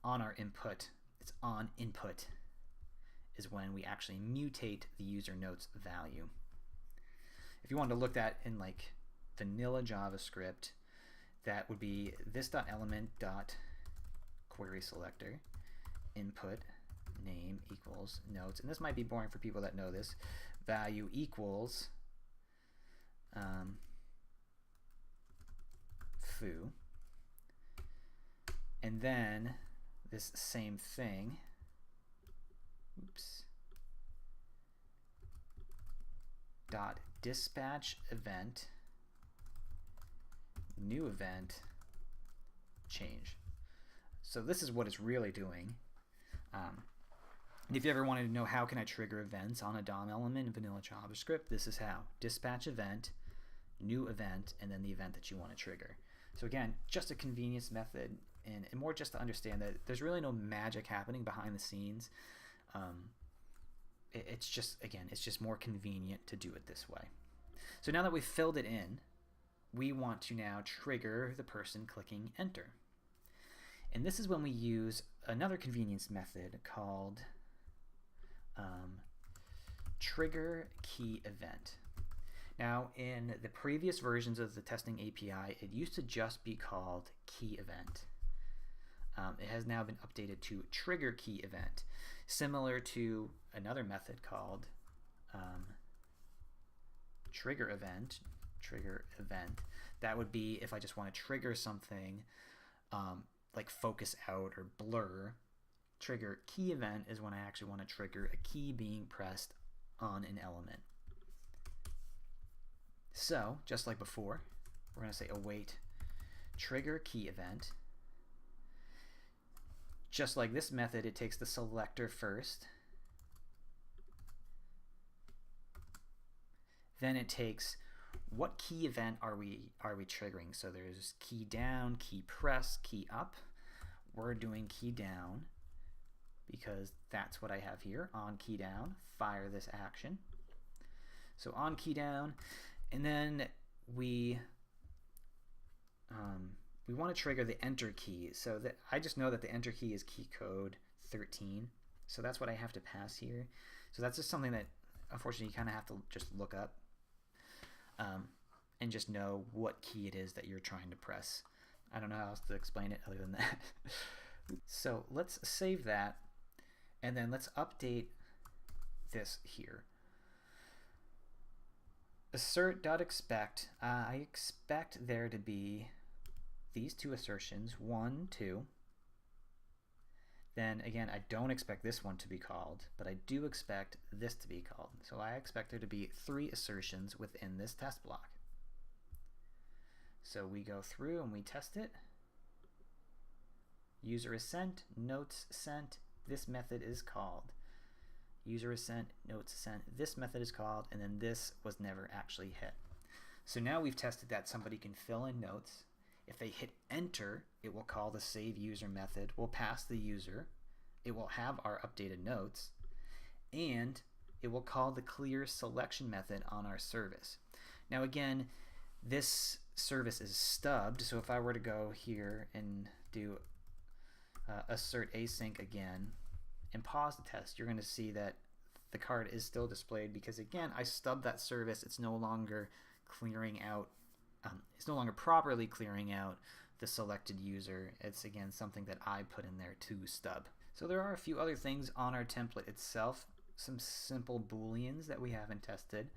on our input. It's on input is when we actually mutate the user notes value. If you wanted to look at in like vanilla JavaScript, that would be this.element.query selector input name equals notes, and this might be boring for people that know this. Value equals foo, and then this same thing, dot dispatch event new event change. So this is what it's really doing. If you ever wanted to know how can I trigger events on a DOM element in vanilla JavaScript, this is how. Dispatch event, new event, and then the event that you want to trigger. So again, just a convenience method, and more just to understand that there's really no magic happening behind the scenes. It's just, again, it's just more convenient to do it this way. So now that we've filled it in, we want to now trigger the person clicking enter. And this is when we use another convenience method called trigger key event. Now, in the previous versions of the testing API, it used to just be called key event. It has now been updated to trigger key event, similar to another method called trigger event. That would be if I just want to trigger something like focus out or blur. Trigger key event is when I actually want to trigger a key being pressed on an element. So just like before, we're going to say await trigger key event. Just like this method, it takes the selector first, Then it takes what key event are we triggering. So there's key down, key press, key up. We're doing key down because that's what I have here. On key down, fire this action. So on key down, and then we want to trigger the enter key. So that I just know that the enter key is key code 13. So that's what I have to pass here. So that's just something that unfortunately you kind of have to just look up and just know what key it is that you're trying to press. I don't know how else to explain it other than that. So let's save that, and then let's update this here. Assert.expect, I expect there to be these two assertions, 1, 2. Then again, I don't expect this one to be called, but I do expect this to be called. So I expect there to be 3 assertions within this test block. So we go through and we test it. User assent, notes sent, this method is called. User assent, notes sent, this method is called, and then this was never actually hit. So now we've tested that somebody can fill in notes. If they hit enter, it will call the save user method, we'll pass the user, it will have our updated notes, and it will call the clear selection method on our service. Now again, this service is stubbed, so if I were to go here and do assert async again and pause the test, you're going to see that the card is still displayed because again I stubbed that service. It's no longer clearing out, it's no longer properly clearing out the selected user. It's again something that I put in there to stub. So there are a few other things on our template itself, some simple booleans that we haven't tested.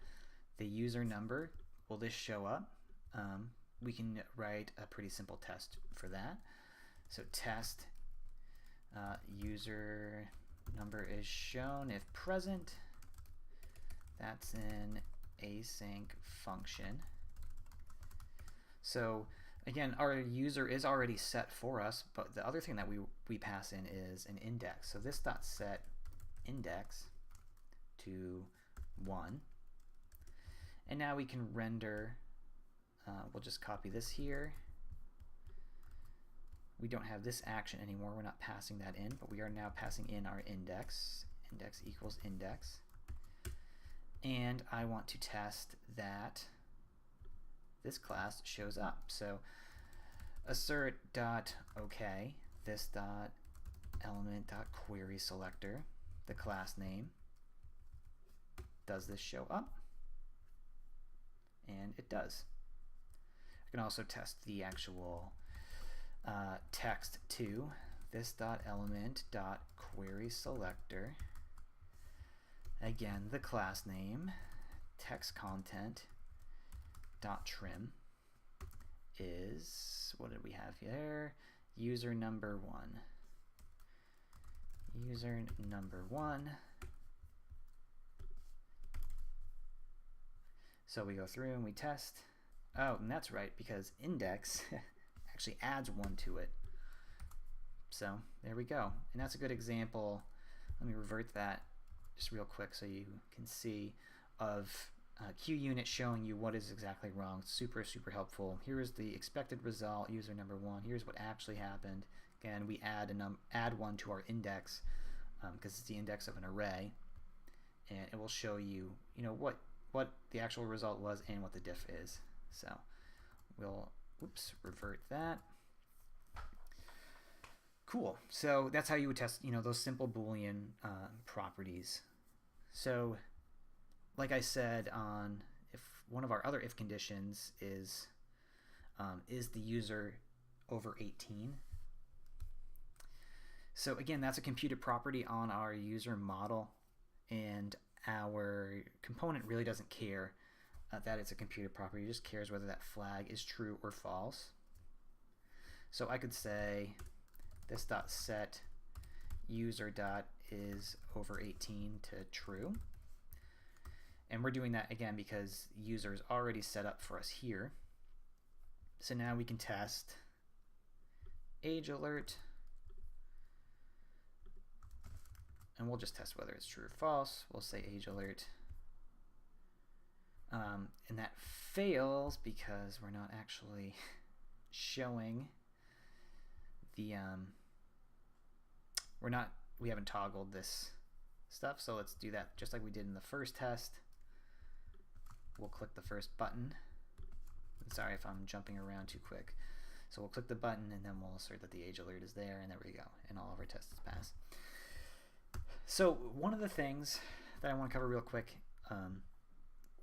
The user number, will this show up? We can write a pretty simple test for that. So test user number is shown if present. That's an async function. So again, our user is already set for us, but the other thing that we pass in is an index. So this dot set index to 1, and now we can render. We'll just copy this here. We don't have this action anymore. We're not passing that in, but we are now passing in our index. Index equals index. And I want to test that this class shows up. So assert dot okay, this dot element dot query selector, the class name. Does this show up? And it does. I can also test the actual text to this dot element dot query selector. Again, the class name, text content dot trim is, what did we have here? User number 1. User number 1. So we go through and we test. Oh, and that's right, because index actually adds 1 to it. So there we go. And that's a good example. Let me revert that just real quick so you can see of QUnit showing you what is exactly wrong. Super, super helpful. Here is the expected result, user number 1. Here's what actually happened. Again, we add 1 to our index because it's the index of an array, and it will show you, what the actual result was and what the diff is. So we'll revert that. Cool. So that's how you would test, those simple Boolean properties. So like I said, if one of our other if conditions is the user over 18. So again, that's a computed property on our user model, and our component really doesn't care that it's a computed property. It just cares whether that flag is true or false. So I could say this dot set user dot is over 18 to true, and we're doing that again because user is already set up for us here. So now we can test age alert, and we'll just test whether it's true or false. We'll say age alert. And that fails because we're not actually showing the we haven't toggled this stuff. So let's do that just like we did in the first test. We'll click the first button. Sorry if I'm jumping around too quick. So we'll click the button and then we'll assert that the age alert is there, and there we go, and all of our tests pass. So one of the things that I want to cover real quick,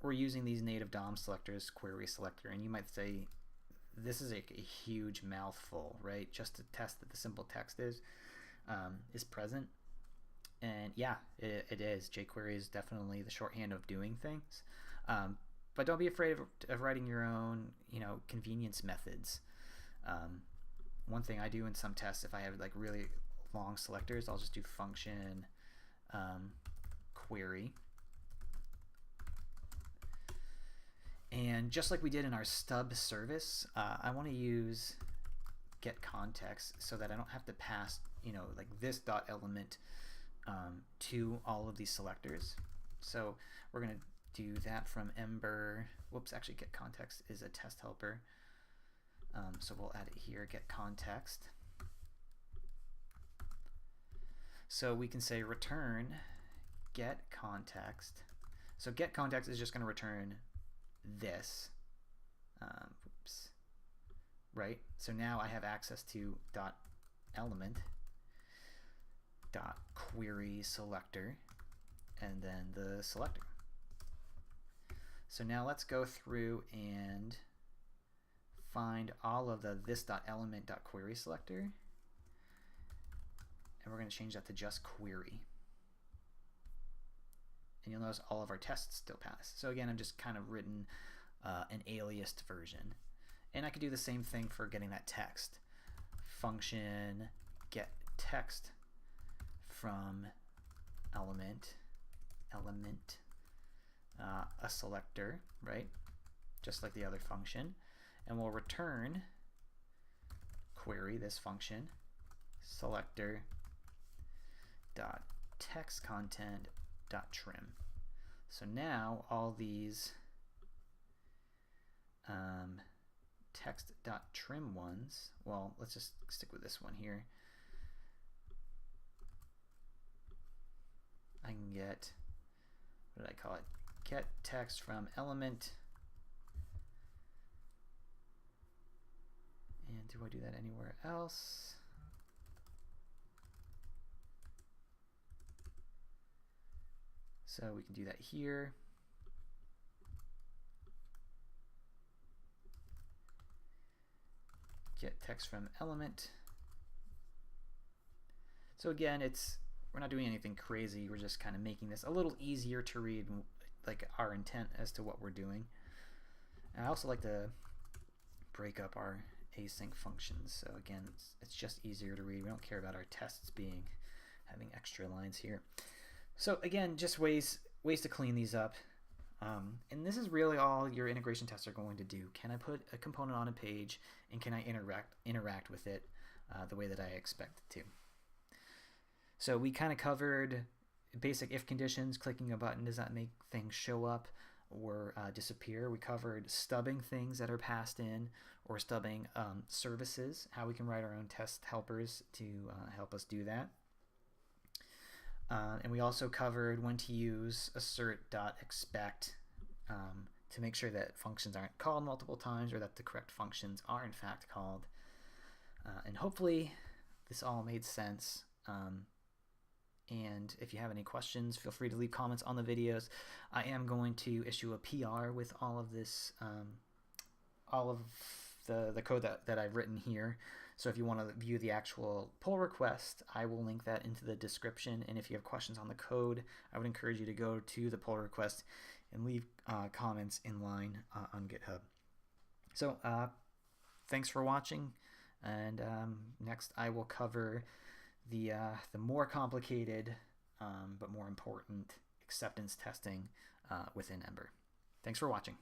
we're using these native DOM selectors, query selector, and you might say this is a huge mouthful, right? Just to test that the simple text is present. And yeah, it is. jQuery is definitely the shorthand of doing things. But don't be afraid of writing your own, convenience methods. One thing I do in some tests, if I have like really long selectors, I'll just do function query. And just like we did in our stub service, I want to use get context so that I don't have to pass, like this dot element to all of these selectors. So we're going to do that from Ember. Whoops, actually get context is a test helper. So we'll add it here, get context. So we can say return get context. So get context is just going to return this. Oops. Right? So now I have access to dot element dot query selector and then the selector. So now let's go through and find all of the this.element.query selector, and we're going to change that to just query. And you'll notice all of our tests still pass. So again, I've just kind of written an aliased version. And I could do the same thing for getting that text. Function get text from element a selector, right? Just like the other function. And we'll return query, this function, selector dot text content dot trim. So now all these text dot trim ones, well, let's just stick with this one here. I can get, what did I call it? Get text from element. And do I do that anywhere else? So we can do that here. Get text from element. So again, we're not doing anything crazy. We're just kind of making this a little easier to read, like our intent as to what we're doing. And I also like to break up our async functions. So again, it's just easier to read. We don't care about our tests having extra lines here. So again, just ways to clean these up. And this is really all your integration tests are going to do. Can I put a component on a page, and can I interact with it the way that I expect it to? So we kind of covered basic if conditions. Clicking a button, does that make things show up or disappear? We covered stubbing things that are passed in, or stubbing services, how we can write our own test helpers to help us do that. And we also covered when to use assert.expect to make sure that functions aren't called multiple times, or that the correct functions are in fact called. And hopefully this all made sense. And if you have any questions, feel free to leave comments on the videos. I am going to issue a PR with all of this, all of the code that I've written here. So if you want to view the actual pull request, I will link that into the description. And if you have questions on the code, I would encourage you to go to the pull request and leave comments in line on GitHub. So thanks for watching. And next I will cover the more complicated but more important acceptance testing within Ember. Thanks for watching.